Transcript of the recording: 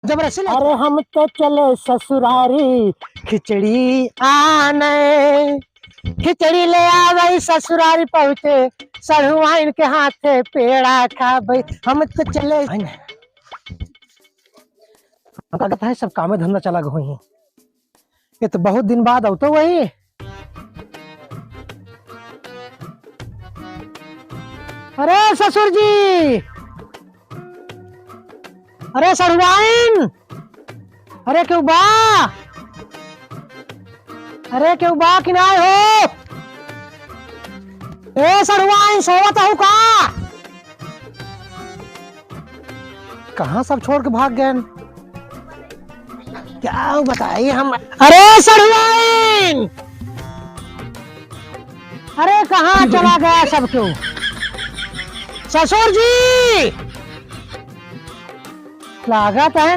जबरदस्ती अरे हम तो चले ससुरारी खिचड़ी आने, खिचड़ी ले आ गई ससुरारी पहुँचे, सढ़ुआइन के हाथे पेड़ा खा गई। हम तो चले है सब कामे धंधा चला गई। ये तो बहुत दिन बाद आओ तो वही। अरे ससुर जी, अरे सढ़ुआइन, अरे क्यों बा, अरे क्यों बा कि ना हो? ए सढ़ुआइन सोवत हो का? कहाँ सब छोड़ के भाग गए? क्या बताइए हम। अरे सढ़ुआइन, अरे कहाँ चला गया सब क्यों? ससुर जी लागत है